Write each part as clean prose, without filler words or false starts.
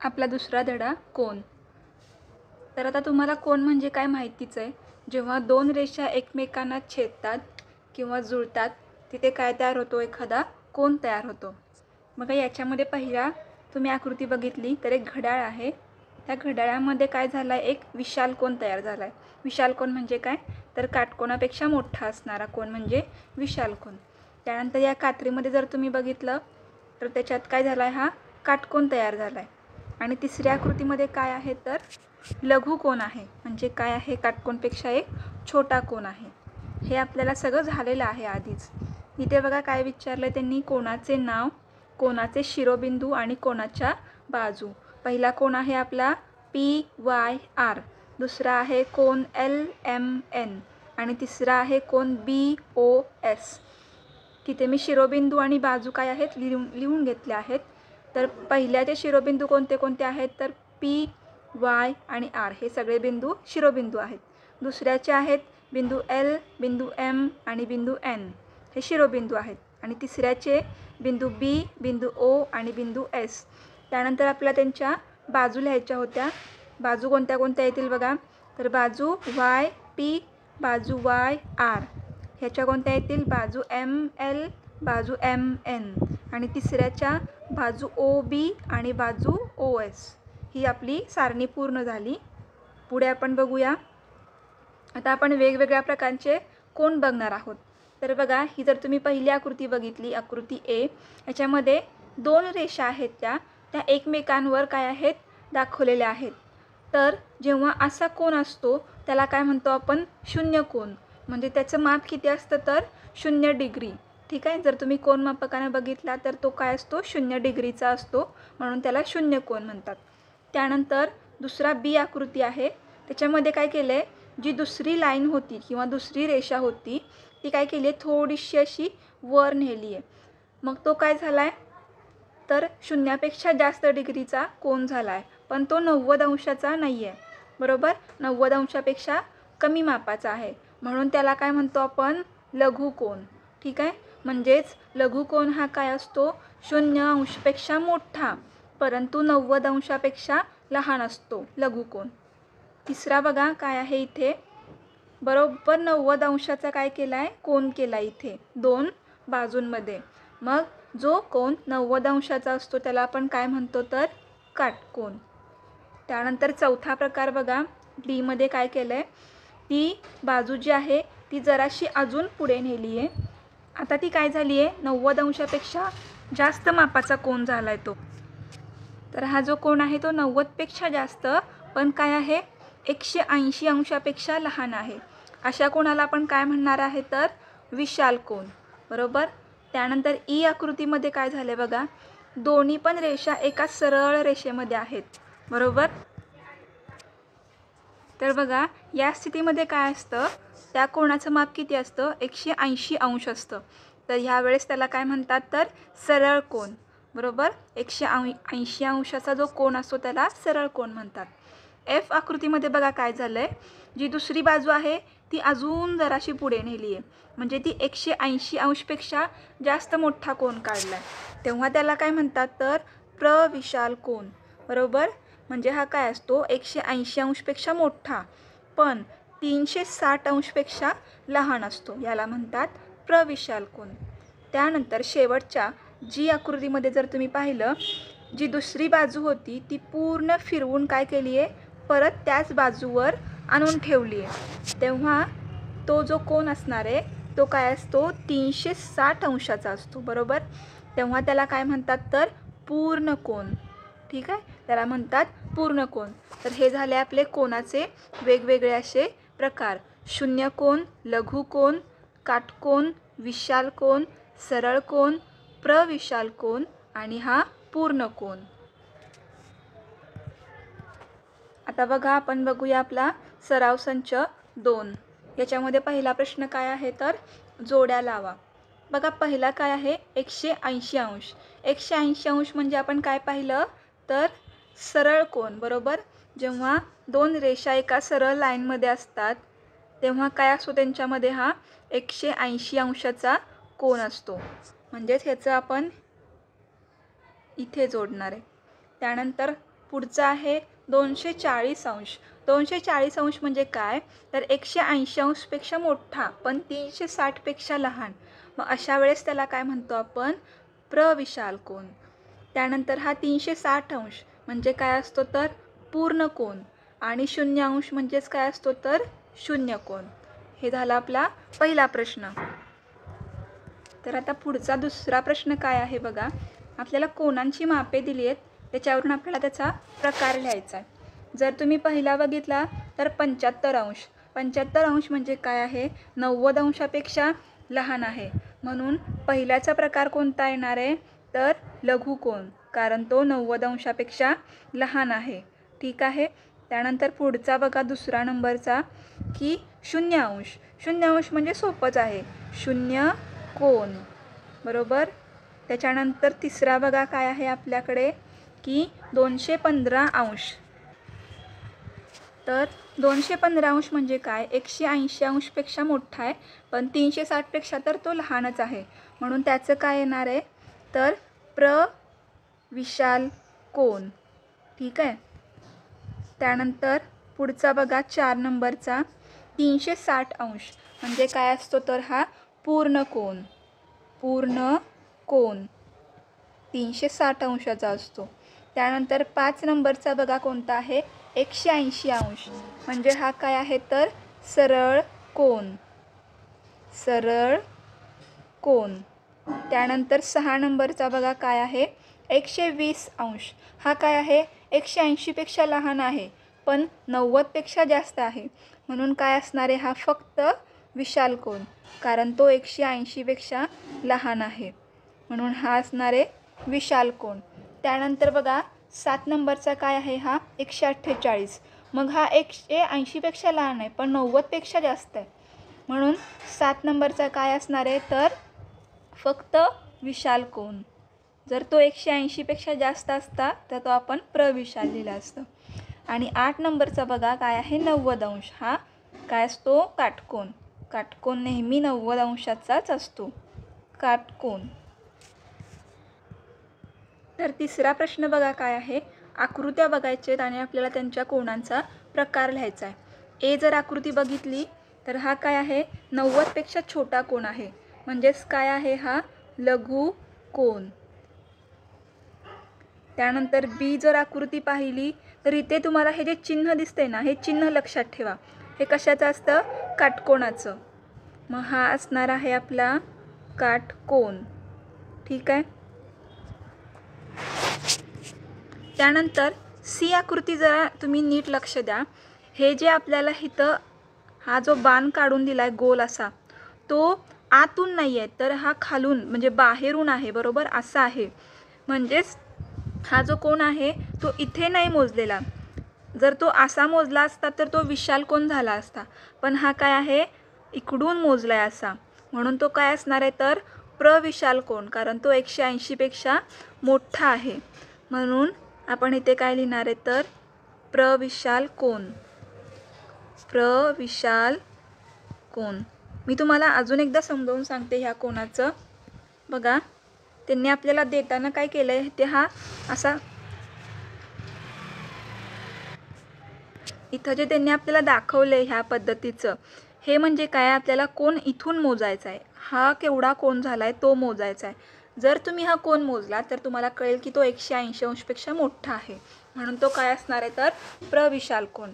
आपला दुसरा धडा कोन. तर आता तुम्हाला कोन म्हणजे काय माहितीच आहे. जेव्हा दोन रेषा एकमेकांना छेदतात किंवा जुळतात तिथे काय तयार होतो, एखादा कोन तयार होतो. मग याच्यामध्ये पहिला तुम्ही आकृती बघितली तर एक घड्याळ आहे. त्या घड्याळामध्ये काय झालं आहे, एक विशाल कोन तयार झाला आहे. विशाल कोन म्हणजे काय, तर काटकोनापेक्षा मोठा असणारा कोन म्हणजे विशाल कोन. त्यानंतर या कात्रीमध्ये जर तुम्ही बघितलं तर त्याच्यात काय झाला आहे, हा काटकोन तयार झाला आहे. आणि तिसऱ्या आकृतीमध्ये काय आहे, तर लघु कोन आहे. म्हणजे काय आहे, काटकोनपेक्षा एक छोटा कोन आहे. हे आपल्याला सगळं झालेलं आहे आधीच. इथे बघा काय विचारलं त्यांनी, कोनाचे नाव, कोनाचे शिरोबिंदू आणि कोनाच्या बाजू. पहिला कोन आहे आपला PYR, दुसरा आहे कोन LMN आणि तिसरा आहे कोन BOS. तिथे मी शिरोबिंदू आणि बाजू काय आहेत लिहून घेतले आहेत. तर पहिल्याचे शिरोबिंदू कोणते कोणते आहेत, तर P, Y आणि R हे सगळे बिंदू शिरोबिंदू आहेत. दुसऱ्याचे आहेत बिंदू L, बिंदू M आणि बिंदू N हे शिरोबिंदू आहेत. आणि तिसऱ्याचे बिंदू B, बिंदू O आणि बिंदू S. त्यानंतर आपल्याला त्यांच्या बाजू लिहायच्या होत्या. बाजू कोणत्या कोणत्या येतील बघा, तर बाजू YP, बाजू YR, ह्याच्या कोणत्या येतील, बाजू ML, बाजू MN आणि तिसऱ्याच्या बाजू OB आणि बाजू OS. ही आपली सारणी पूर्ण झाली. पुढे आपण बघूया. आता आपण वेगवेगळ्या प्रकारचे कोन बघणार आहोत. तर बघा, ही जर तुम्ही पहिली आकृती बघितली, आकृती A, याच्यामध्ये दोन रेषा आहेत त्या एकमेकांवर काय आहेत, दाखवलेल्या आहेत. तर जेव्हा असा कोन असतो त्याला काय म्हणतो आपण, शून्य कोन. म्हणजे त्याचं माप किती असतं, तर 0 डिग्री. ठीक आहे. जर तुम्ही कोन मापकाने बघितला तर तो काय असतो, 0 डिग्रीचा असतो, म्हणून त्याला शून्य कोन म्हणतात. त्यानंतर दुसरा B आकृती आहे. त्याच्यामध्ये काय केलं आहे, जी दुसरी लाईन होती किंवा दुसरी रेषा होती ती काय केली आहे, थोडीशी अशी वर नेली आहे. मग तो काय झाला आहे, तर 0पेक्षा जास्त डिग्रीचा कोन झाला आहे, पण तो 90 अंशाचा नाही आहे. बरोबर, 90 अंशापेक्षा कमी मापाचा आहे, म्हणून त्याला काय म्हणतो आपण, लघु कोन. ठीक आहे. म्हणजेच लघु कोन हा काय असतो, 0 अंशापेक्षा मोठा परंतु 90 अंशापेक्षा लहान असतो लघु कोन. तिसरा बघा काय आहे, इथे बरोबर 90 अंशाचा काय केला आहे, कोन केला आहे इथे दोन बाजूंमध्ये. मग जो कोन 90 अंशाचा असतो त्याला आपण काय म्हणतो, तर काटकोन. त्यानंतर चौथा प्रकार बघा, D मध्ये काय केलं आहे, ती बाजू जी आहे ती जराशी अजून पुढे नेली आहे. आता ती काय झाली आहे, 90 अंशापेक्षा जास्त मापाचा कोन झाला आहे तो. तर हा जो कोन आहे तो 90पेक्षा जास्त, पण काय आहे, 180 अंशापेक्षा लहान आहे. अशा कोणाला आपण काय म्हणणार आहे, तर विशाल कोन. बरोबर. त्यानंतर E आकृतीमध्ये काय झाले बघा, दोन्ही पण रेषा एका सरळ रेषेमध्ये आहेत. बरोबर. तर बघा, या स्थितीमध्ये काय असतं, त्या कोणाचं माप किती असतं, 180 अंश असतं. तर ह्या वेळेस त्याला काय म्हणतात, तर सरळ कोन. बरोबर. 180 अंशाचा जो कोन असतो त्याला सरळ कोन म्हणतात. F आकृतीमध्ये बघा काय झालं आहे, जी दुसरी बाजू आहे ती अजून जराशी पुढे नेली आहे. म्हणजे ती 180 अंशपेक्षा जास्त मोठा कोन काढला आहे, तेव्हा त्याला काय म्हणतात, तर प्रविशाल कोन. बरोबर. म्हणजे हा काय असतो, 180 अंशपेक्षा मोठा पण 360 अंशपेक्षा लहान असतो, याला म्हणतात प्रविशाल कोन. त्यानंतर शेवटच्या G आकृतीमध्ये जर तुम्ही पाहिलं, जी दुसरी बाजू होती ती पूर्ण फिरवून काय केली आहे, परत त्याच बाजूवर आणून ठेवली आहे. तेव्हा तो जो कोन असणार आहे तो काय असतो, 360 अंशाचा असतो. बरोबर. तेव्हा त्याला काय म्हणतात, तर पूर्ण कोन. ठीक आहे, त्याला म्हणतात पूर्ण कोन. तर हे झाले आपले कोनाचे वेगवेगळे असे प्रकार, शून्य कोन, लघु कोन, काटकोन, विशाल कोन, सरळ कोन, प्रविशाल कोन आणि हा पूर्ण कोन. आता बघा, आपण बघूया आपला सराव संच 2. याच्यामध्ये पहिला प्रश्न काय आहे, तर जोड्या लावा. बघा, पहिला काय आहे, 180 अंश. 180 अंश म्हणजे आपण काय पाहिलं, तर सरळ कोन. बरोबर. जेव्हा दोन रेषा एका सरळ लाईनमध्ये असतात तेव्हा काय असतो, त्यांच्यामध्ये हा 180 अंशाचा कोन असतो. म्हणजेच ह्याचं आपण इथे जोडणार आहे. त्यानंतर पुढचा आहे 240 अंश. 240 अंश म्हणजे काय, तर 180 अंशपेक्षा मोठा पण 360पेक्षा लहान. मग अशा वेळेस त्याला काय म्हणतो आपण, प्रविशाल कोन. त्यानंतर हा 360 अंश म्हणजे काय असतो, तर पूर्ण कोन. आणि 0 अंश म्हणजेच काय असतो, तर शून्य कोन. हे झाला आपला पहिला प्रश्न. तर आता पुढचा दुसरा प्रश्न काय आहे बघा. आपल्याला कोनांची मापे दिली आहेत, त्याच्यावरून आपल्याला त्याचा प्रकार लिहायचा आहे. जर तुम्ही पहिला बघितला तर 75 अंश. 75 अंश म्हणजे काय आहे, 90 अंशापेक्षा लहान आहे. म्हणून पहिल्याचा प्रकार कोणता येणार आहे, तर लघुकोन, कारण तो 90 अंशापेक्षा लहान आहे. ठीक आहे. त्यानंतर पुढचा बघा दुसरा नंबरचा की 0 अंश. 0 अंश म्हणजे सोपंच आहे, शून्य कोन, बरोबर. त्याच्यानंतर तिसरा बघा काय आहे आपल्याकडे की 215 अंश. तर 215 अंश म्हणजे काय, 180 अंशपेक्षा मोठा आहे पण 360पेक्षा तर तो लहानच आहे. म्हणून त्याचं काय येणार आहे, तर प्रविशाल कोन. ठीक आहे. त्यानंतर पुढचा बघा 4 नंबरचा 360 अंश म्हणजे काय असतो, तर हा पूर्ण कोन. पूर्ण कोन 360 अंशाचा असतो. त्यानंतर 5 नंबरचा बघा कोणता आहे, 180 अंश म्हणजे हा काय आहे, तर सरळ कोन. सरळ कोन. त्यानंतर 6 नंबरचा बघा काय आहे, 120 अंश. हा काय आहे, 180पेक्षा लहान आहे पण 90पेक्षा जास्त आहे. म्हणून काय असणार आहे, हा फक्त विशाल कोन, कारण तो 180पेक्षा लहान आहे. म्हणून हा असणार आहे विशाल कोन. त्यानंतर बघा 7 नंबरचा काय आहे, हा 148. मग हा 180पेक्षा लहान आहे पण 90पेक्षा जास्त आहे. म्हणून 7 नंबरचा काय असणार आहे, तर फक्त विशाल कोन. जर तो 180पेक्षा जास्त असता तर तो आपण प्रविशाल लिहिला असतं. आणि 8 नंबरचा बघा काय आहे, 90 अंश. हा काय असतो, काटकोन. काटकोन नेहमी 90 अंशाचाच असतो, काटकोन. तर तिसरा प्रश्न बघा काय आहे, आकृत्या बघायच्या आहेत आणि आपल्याला त्यांच्या कोनांचा प्रकार लिहायचा आहे. ए जर आकृती बघितली तर हा काय आहे, 90पेक्षा छोटा कोन आहे, म्हणजेच काय आहे, हा लघु कोन. त्यानंतर बी जर आकृती पाहिली तर इथे तुम्हाला हे जे चिन्ह दिसते ना, हे चिन्ह लक्षात ठेवा, हे कशाचं असतं, काटकोनाचं. मग हा असणार आहे आपला काटकोन. ठीक आहे. त्यानंतर सी आकृती जरा तुम्ही नीट लक्ष द्या. हे जे आपल्याला इथं हा जो बाण काढून दिलाय गोल असा, तो आतून नाही आहे तर हा खालून म्हणजे बाहेरून आहे, बरोबर, असा आहे. म्हणजेच हा जो कोन आहे तो इथे नाही मोजलेला. जर तो असा मोजला असता तर तो विशाल कोन झाला असता, पण हा काय आहे, इकडून मोजलाय असा. म्हणून तो काय असणार आहे, तर प्रविशाल कोन, कारण तो 180पेक्षा मोठा आहे. म्हणून आपण इथे काय लिहिणार आहे, तर प्रविशाल कोन. प्रविशाल कोन. मी तुम्हाला अजून एकदा समजावून सांगते ह्या कोनाचं. बघा त्यांनी आपल्याला देताना काय केलं आहे, ते हा असा इथं जे त्यांनी आपल्याला दाखवलं आहे ह्या पद्धतीचं, हे म्हणजे काय, आपल्याला कोन इथून मोजायचा आहे. हा केवढा कोन झाला आहे तो मोजायचा आहे. जर तुम्ही हा कोन मोजला तर तुम्हाला कळेल की तो 180 अंशपेक्षा मोठा आहे. म्हणून तो काय असणार आहे, तर प्रविशाल कोन.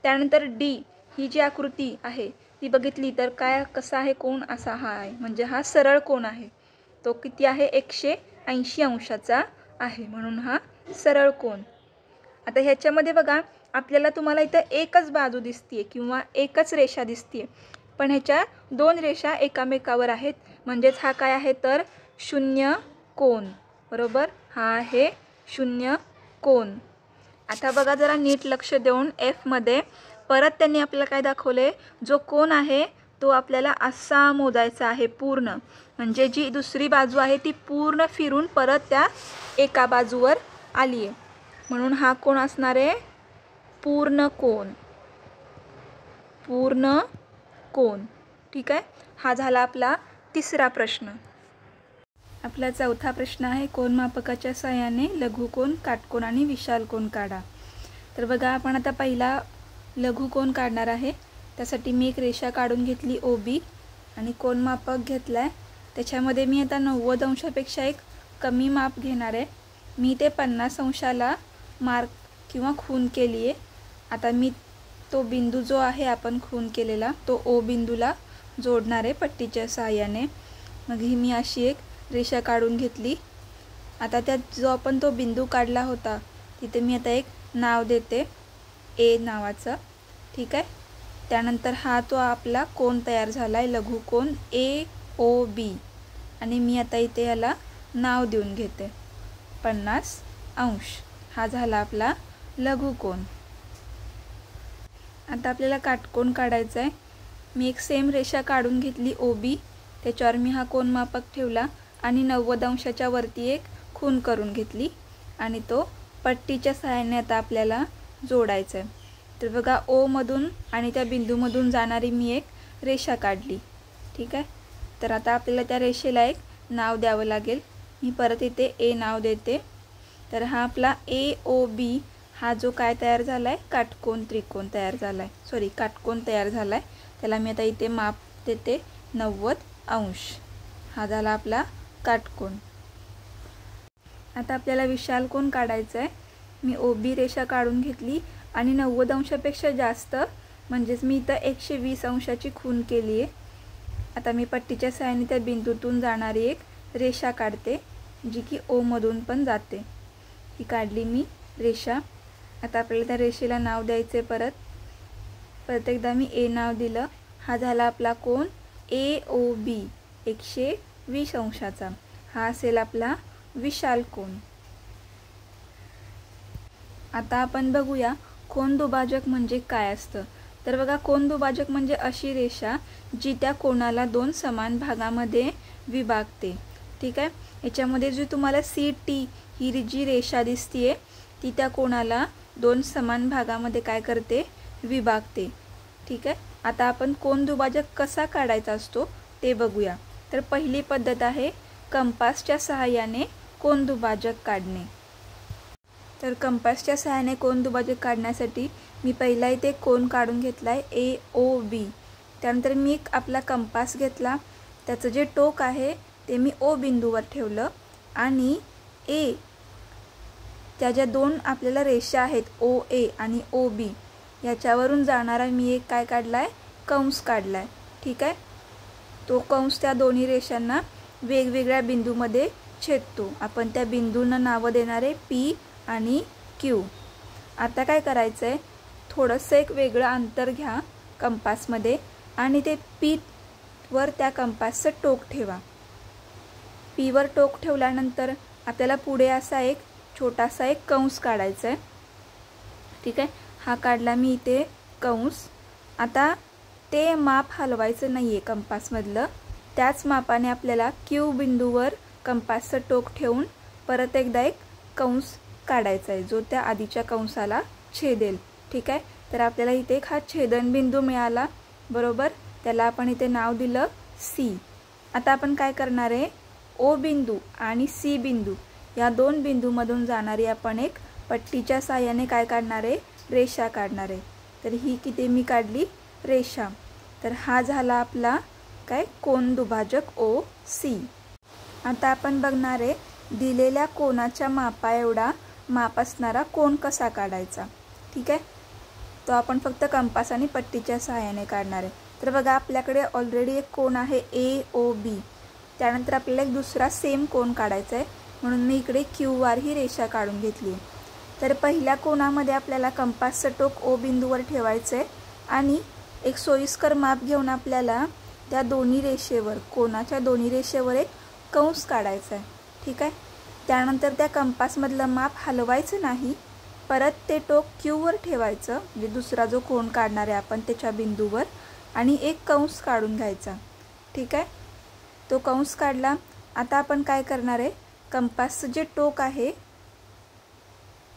त्यानंतर डी ही जी आकृती आहे ती बघितली तर काय, कसा आहे कोन, असा हा आहे, म्हणजे हा सरळ कोन आहे. तो किती आहे, 180 अंशाचा आहे, म्हणून हा सरळ कोन. आता ह्याच्यामध्ये बघा आपल्याला तुम्हाला इथं एकच बाजू दिसते किंवा एकच रेषा दिसते, पण ह्याच्या 2 रेषा एकामेकावर आहेत, म्हणजेच हा काय आहे, तर शून्य कोन, बरोबर. हा आहे शून्य कोन. आता बघा जरा नीट लक्ष देऊन एफमध्ये परत त्यांनी आपल्याला काय दाखवले, जो कोन आहे तो आपल्याला असा मोजायचा आहे पूर्ण, म्हणजे जी दुसरी बाजू आहे ती पूर्ण फिरून परत त्या एका बाजूवर आली आहे. म्हणून हा कोन असणार आहे पूर्ण कोन. पूर्ण कोन. ठीक आहे. हा झाला आपला तिसरा प्रश्न. आपला चौथा प्रश्न आहे, कोनमापकाच्या सहाय्याने लघुकोन, काटकोन आणि विशाल कोन काढा. तर बघा, आपण आता पहिला लघुकोन काढणार आहे. त्यासाठी मी एक रेषा काढून घेतली OB आणि कोनमापक घेतला आहे. त्याच्यामध्ये मी आता 90 अंशापेक्षा एक कमी माप घेणार आहे. मी ते 50 अंशाला मार्क किंवा खून केली आहे. आता मी तो बिंदू जो आहे आपण खून केलेला तो O बिंदूला जोडणार आहे पट्टीच्या सहाय्याने. मग ही मी अशी एक रेषा काढून घेतली. आता त्यात जो आपण तो बिंदू काढला होता तिथे मी आता एक नाव देते, A नावाचं. ठीक आहे. त्यानंतर हा तो आपला कोन तयार झाला आहे, लघुकोन AOB. आणि मी आता इथे याला नाव देऊन घेते 50 अंश. हा झाला आपला लघुकोन. आता आपल्याला काटकोन काढायचा आहे. मी एक सेम रेषा काढून घेतली OB. त्याच्यावर मी हा कोनमापक ठेवला आणि 90 अंशाच्या वरती एक खून करून घेतली आणि तो पट्टीच्या सहाय्याने आता आपल्याला जोडायचा आहे. तर बघा, O मधून आणि त्या बिंदूमधून जाणारी मी एक रेषा काढली. ठीक आहे. तर आता आपल्याला त्या रेषेला एक नाव द्यावं लागेल. मी परत इथे A नाव देते. तर हा आपला AOB हा जो काय तयार झाला आहे, काटकोन त्रिकोण तयार झाला आहे, सॉरी काटकोन तयार झाला आहे. त्याला मी आता इथे माप देते 90 अंश. हा झाला आपला काटकोन. आता आपल्याला विशाल कोन काढायचा आहे. मी OB रेषा काढून घेतली आणि 90 अंशापेक्षा जास्त म्हणजेच मी इथं 120 अंशाची खून केली आहे. आता मी पट्टीच्या सहाय्याने त्या बिंदूतून जाणारी एक रेषा काढते जी की O मधून पण जाते. ही काढली मी रेषा. आता आपल्याला त्या रेषेला नाव द्यायचे. परत एकदा मी A नाव दिलं. हा झाला आपला कोन AOB 120 अंशाचा. हा असेल आपला विशाल कोन. आता आपण बघूया कोन दुभाजक म्हणजे काय असतं. तर बघा, कोन दुभाजक म्हणजे अशी रेषा जी त्या कोनाला दोन समान भागामध्ये विभागते. ठीक आहे. याच्यामध्ये जी तुम्हाला CT ही जी रेषा दिसतीये ती त्या कोनाला दोन समान भागामध्ये काय करते, विभागते. ठीक आहे. आता आपण कोन दुभाजक कसा काढायचा असतो ते बघूया. तर पहिली पद्धत आहे कंपासच्या सहाय्याने कोन दुभाजक काढणे. तर कंपासच्या सहाय्याने कोन दुभाजक काढण्यासाठी मी पहिला इथे कोन काढून घेतला आहे AOB. त्यानंतर मी एक आपला कंपास घेतला. त्याचं जे टोक आहे ते मी O बिंदूवर ठेवलं आणि A त्या ज्या दोन आपल्याला रेषा आहेत OA आणि OB याच्यावरून जाणारा मी एक काय काढला आहे, कंस काढला आहे. ठीक आहे. तो कंस त्या दोन्ही रेषांना वेगवेगळ्या बिंदूमध्ये छेदतो. आपण त्या बिंदूंना नावं देणार आहे P आणि Q. आता काय करायचं आहे, थोडंसं एक वेगळं अंतर घ्या कंपासमध्ये आणि ते P वर त्या कंपासचं टोक ठेवा. P वर टोक ठेवल्यानंतर आपल्याला पुढे असा एक छोटासा एक कंस काढायचा आहे. ठीक आहे. हा काढला मी इथे कंस. आता ते माप हलवायचं नाही आहे कंपासमधलं. त्याच मापाने आपल्याला Q बिंदूवर कंपासचं टोक ठेवून परत एकदा एक कंस काढायचा आहे जो त्या आधीच्या कंसाला छेदेल. ठीक आहे. तर आपल्याला इथे एक हा छेदनबिंदू मिळाला. बरोबर. त्याला आपण इथे नाव दिलं C. आता आपण काय करणार आहे, O बिंदू आणि C बिंदू या दोन बिंदूमधून जाणारी आपण एक पट्टीच्या सहाय्याने काय काढणार आहे, रेषा काढणार आहे. तर ही किती मी काढली रेषा. तर हा झाला आपला काय कोन दुभाजक OC. आता आपण बघणार आहे दिलेल्या कोनाच्या मापा एवढा माप असणारा कोन कसा काढायचा. ठीक आहे. तो आपण फक्त कंपास आणि पट्टीच्या सहाय्याने काढणार आहे. तर बघा, आपल्याकडे ऑलरेडी एक कोन आहे AOB. त्यानंतर आपल्याला एक दुसरा सेम कोन काढायचा आहे म्हणून मी इकडे QR ही रेषा काढून घेतली. तर पहिल्या कोनामध्ये आपल्याला कंपासचं टोक O बिंदूवर ठेवायचं आहे आणि एक सोयीस्कर माप घेऊन आपल्याला त्या दोन्ही रेषेवर, कोनाच्या दोन्ही रेषेवर एक कंस काढायचा आहे. ठीक आहे. त्यानंतर त्या कंपासमधलं माप हलवायचं नाही. परत ते टोक Q वर ठेवायचं म्हणजे दुसरा जो कोन काढणार आहे आपण त्याच्या बिंदूवर आणि एक कंस काढून घ्यायचा. ठीक आहे. तो कंस काढला. आता आपण काय करणार आहे, कंपासचं जे टोक आहे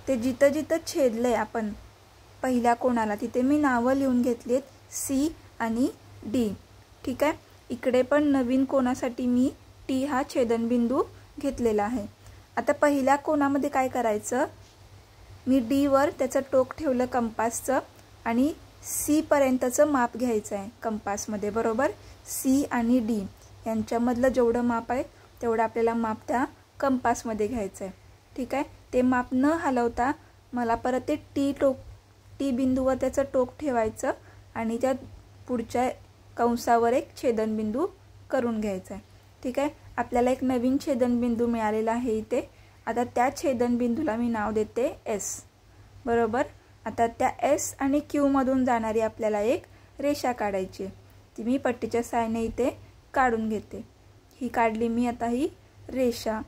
ते जिथं जिथं छेदलंय आपण पहिल्या कोणाला तिथे मी नावं लिहून घेतली आहेत C आणि D. ठीक आहे. इकडे पण नवीन कोणासाठी मी टी हा छेदनबिंदू घेतलेला आहे। आता पहिल्या कोनामध्ये काय करायचं, मी डी वर त्याचं टोक ठेवलं कंपासचं आणि सी पर्यंतचं माप घ्यायचं आहे कंपासमध्ये, बरोबर। सी आणि डी यांच्यामधलं जेवढं माप आहे तेवढं आपल्याला माप त्या कंपासमध्ये घ्यायचं आहे, ठीक आहे। ते माप न हलवता मला परत ते टी बिंदूवर त्याचं टोक ठेवायचं आणि त्या पुढच्या कंसावर एक छेदनबिंदू करून घ्यायचा आहे, ठीक आहे। आपल्याला एक नवीन छेदनबिंदू मिळालेला आहे इथे। आता त्या छेदनबिंदूला मी नाव देते एस, बरोबर। आता त्या एस आणि क्यू मधून जाणारी आपल्याला एक रेषा काढायची, ती मी पट्टीच्या सहाय्याने इथे काढून घेते। ही काढली मी आता ही रेषा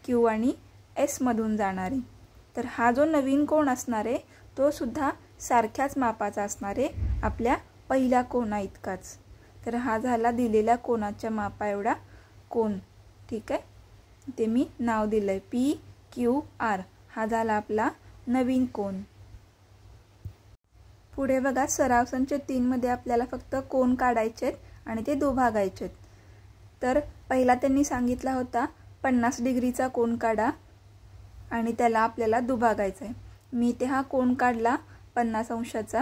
क्यू आणि एस मधून जाणारी। तर हा जो नवीन कोन असणार आहे तो सुद्धा सारख्याच मापाचा असणार आहे, आपल्या पहिल्या कोना इतकाच। तर हा झाला दिलेल्या कोनाच्या मापा एवढा कोन, ठीक आहे। ते मी नाव दिलंय PQR, हा झाला आपला नवीन कोन। पुढे बघा सराव संच 3 मध्ये आपल्याला फक्त कोन काढायचे आणि ते दुभागायचे। तर पहिला त्यांनी सांगितला होता 50 डिग्रीचा कोन काढा आणि त्याला आपल्याला दुभागायचा आहे। मी ते हा कोन काढला 50 अंशाचा,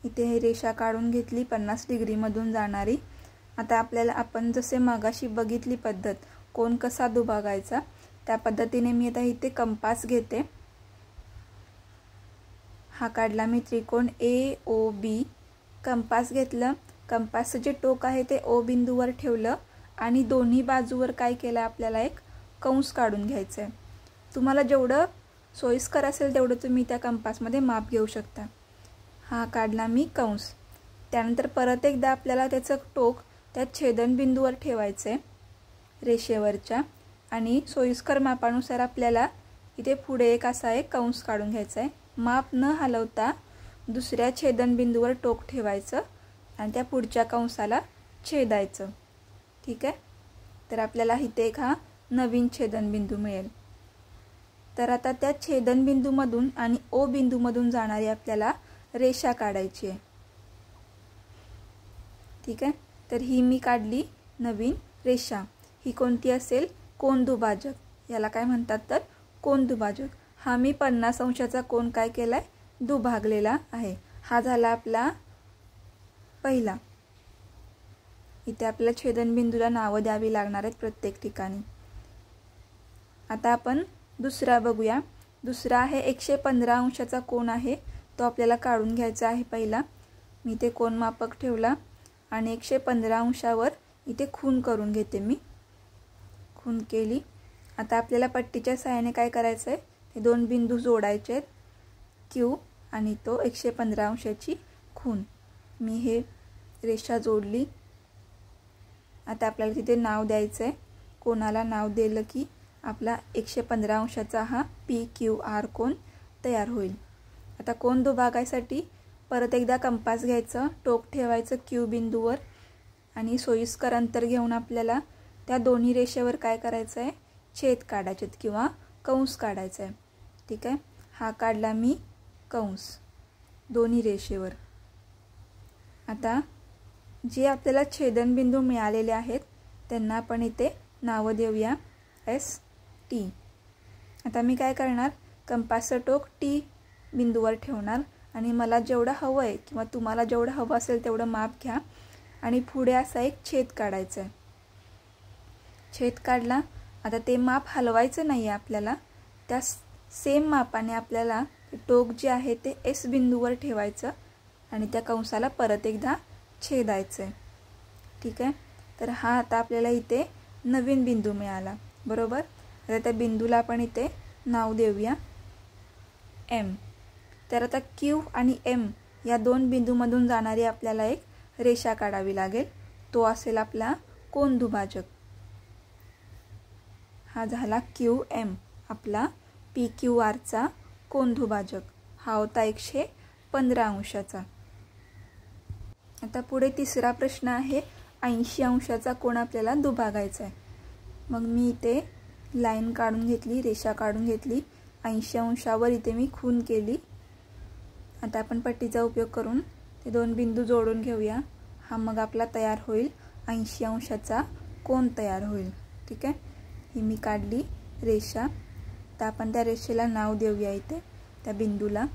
इथे ही रेषा काढून घेतली 50 डिग्री मधून जाणारी। आता आपल्याला आपण जसे मागाशी बघितली पद्धत कोन कसा दुभागायचा त्या पद्धतीने मी आता इथे कंपास घेते। हा काढला मी त्रिकोण AOB, कंपास घेतलं, कंपासचं जे टोक आहे ते O बिंदूवर ठेवलं आणि दोन्ही बाजूवर काय केलं आपल्याला एक कंस काढून घ्यायचं आहे। तुम्हाला जेवढं सोयीस्कर असेल तेवढं तुम्ही त्या कंपासमध्ये माप घेऊ शकता। हा काढला मी कंस, त्यानंतर परत एकदा आपल्याला त्याचं टोक त्या छेदनबिंदूवर ठेवायचं आहे रेषेवरच्या आणि सोयीस्कर मापानुसार आपल्याला इथे पुढे एक असा एक कंस काढून घ्यायचा आहे। माप न हलवता दुसऱ्या छेदनबिंदूवर टोक ठेवायचं आणि त्या पुढच्या कंसाला छेदायचं, ठीक आहे। तर आपल्याला इथे एक हा नवीन छेदनबिंदू मिळेल। तर आता त्या छेदनबिंदूमधून आणि O बिंदूमधून जाणारी आपल्याला रेषा काढायची आहे, ठीक आहे। तर ही मी काढली नवीन रेषा, ही कोणती असेल, कोन दुभाजक, याला काय म्हणतात तर कोन दुभाजक। हा मी 50 अंशाचा कोन काय केलाय, दुभागलेला आहे। हा झाला आपला पहिला। इथे आपल्याला छेदनबिंदूला नाव द्यावी लागणार आहेत प्रत्येक ठिकाणी। आता आपण दुसरा बघूया। दुसरा आहे 115 अंशाचा कोन आहे, तो आपल्याला काढून घ्यायचा आहे। पहिला मी इथे कोन मापक ठेवला आणि 115 अंशावर इथे खून करून घेते, मी खून केली। आता आपल्याला पट्टीच्या सहाय्याने काय करायचं आहे, हे दोन बिंदू जोडायचे आहेत, Q आणि तो 115 अंशाची खून। मी हे रेषा जोडली। आता आपल्याला तिथे नाव द्यायचं आहे, कोणाला नाव दिलं की आपला 115 अंशाचा हा PQR कोन तयार होईल। आता कोन दुभागायसाठी परत एकदा कंपास घ्यायचं, टोक ठेवायचं Q बिंदूवर आणि सोयीस्कर अंतर घेऊन आपल्याला त्या दोन्ही रेषेवर काय करायचं आहे, छेद काढायचे किंवा कंस काढायचा आहे, ठीक आहे। हा काढला मी कंस दोन्ही रेषेवर। आता जे आपल्याला छेदनबिंदू मिळालेले आहेत त्यांना आपण इथे नाव देऊया ST। आता मी काय करणार, कंपासचं टोक T बिंदूवर ठेवणार आणि मला जेवढं हवं आहे किंवा तुम्हाला जेवढं हवं असेल तेवढं माप घ्या आणि पुढे असा एक छेद काढायचा आहे। छेद काढला, आता ते माप हलवायचं नाही आहे आपल्याला, त्या सेम मापाने आपल्याला टोक जे आहे ते S बिंदूवर ठेवायचं आणि त्या कंसाला परत एकदा छेदायचं आहे, ठीक आहे। तर हा आता आपल्याला इथे नवीन बिंदू मिळाला, बरोबर। आता त्या बिंदूला आपण इथे नाव देऊया M। तर आता Q आणि M या दोन बिंदूमधून जाणारी आपल्याला एक रेषा काढावी लागेल, तो असेल आपला कोन दुभाजक। हा झाला QM, आपला PQRचा कोन दुभाजक। हा होता 115 अंशाचा। आता पुढे तिसरा प्रश्न आहे, 80 अंशाचा कोन आपल्याला दुभागायचा आहे। मग मी इथे लाईन काढून घेतली, रेषा काढून घेतली, 80 अंशावर इथे मी खून केली। आता आपण पट्टीचा उपयोग करून ते दोन बिंदू जोडून घेऊया। हा मग आपला तयार होईल 80 अंशाचा कोन तयार होईल. ठीक आहे, ही मी काढली रेषा. तर आपण त्या रेषेला नाव देऊया इथे त्या बिंदूला.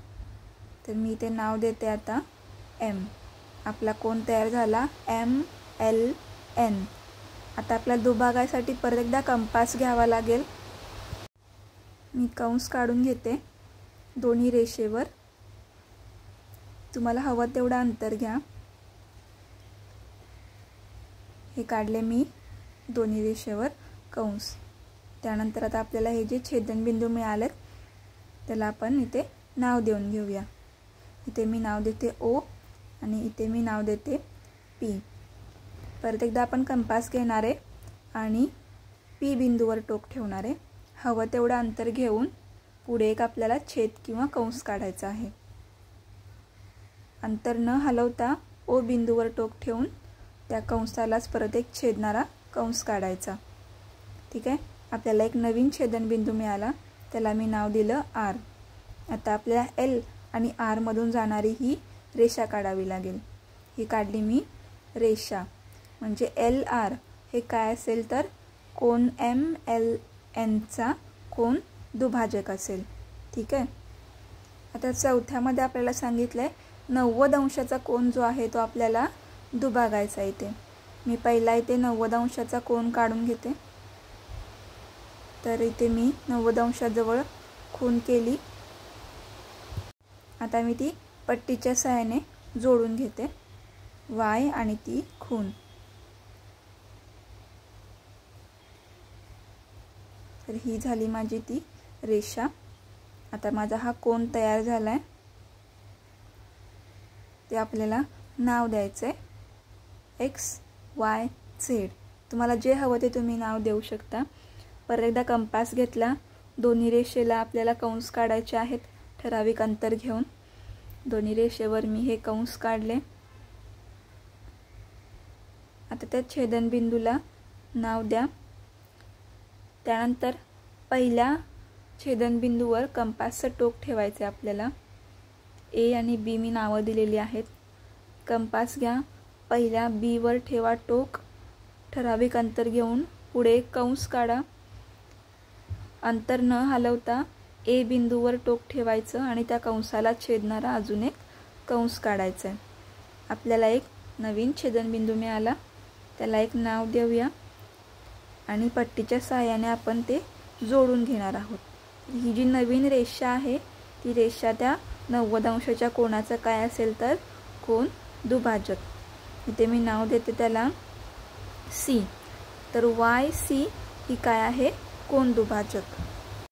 तर मी इथे नाव देते आता M. आपला कोन तयार झाला MLN. आता आपल्याला दुभागायसाठी परत एकदा कंपास घ्यावा लागेल. मी कंस काढून घेते दोन्ही रेषेवर. तुम्हाला हवं तेवढं अंतर घ्या. हे काढले मी दोन्ही रेषेवर कंस. त्यानंतर आता आपल्याला हे जे छेदनबिंदू मिळालेत त्याला आपण इथे नाव देऊन घेऊया. इथे मी नाव देते O आणि इथे मी नाव देते P. परत एकदा आपण कंपास घेणार आहे आणि P बिंदूवर टोक ठेवणार आहे. हवं तेवढं अंतर घेऊन पुढे एक आपल्याला छेद किंवा कंस काढायचा आहे. अंतर न हलवता O बिंदूवर टोक ठेवून त्या कंसालाच परत एक छेदणारा कंस काढायचा. ठीक आहे, आपल्याला एक नवीन छेदनबिंदू मिळाला. त्याला मी नाव दिलं R. आता आपल्याला L आणि R मधून जाणारी ही रेषा काढावी लागेल. ही काढली मी रेषा. म्हणजे LR हे काय असेल तर कोन MLNचा कोन दुभाजक असेल. ठीक आहे, आता चौथ्यामध्ये आपल्याला सांगितलं आहे 90 अंशाचा कोन जो आहे तो आपल्याला दुभागायचा. इथे मी पहिला इथे 90 अंशाचा कोन काढून घेते. तर इथे मी 90 अंशाजवळ खूण केली. आता मी ती पट्टीच्या सहाय्याने जोडून घेते Y आणि ती खूण. तर ही झाली माझी ती रेषा. आता माझा हा कोन तयार झाला आहे. ते आपल्याला नाव द्यायचं आहे XYZ. तुम्हाला जे हवं ते तुम्ही नाव देऊ शकता. परत एकदा कंपास घेतला. दोन्ही रेषेला आपल्याला कंस काढायचे आहेत ठराविक अंतर घेऊन. दोन्ही रेषेवर मी हे कंस काढले. आता त्या छेदनबिंदूला नाव द्या. त्यानंतर पहिल्या छेदनबिंदूवर कंपासचं टोक ठेवायचे आपल्याला. A आणि B मी नावं दिलेली आहेत. कंपास घ्या, पहिल्या B वर ठेवा टोक. ठराविक अंतर घेऊन पुढे कंस काढा. अंतर न हलवता A बिंदूवर टोक ठेवायचं आणि त्या कंसाला छेदणारा अजून एक कंस काढायचा आहे. आपल्याला एक नवीन छेदनबिंदू मिळाला. त्याला एक नाव देऊया आणि पट्टीच्या सहाय्याने आपण ते जोडून घेणार आहोत. ही जी नवीन रेषा आहे ती रेषा त्या 90 अंशाच्या कोनाचं काय असेल तर कोन दुभाजक. इथे मी नाव देते त्याला C. तर YC ही काय आहे कोन दुभाजक.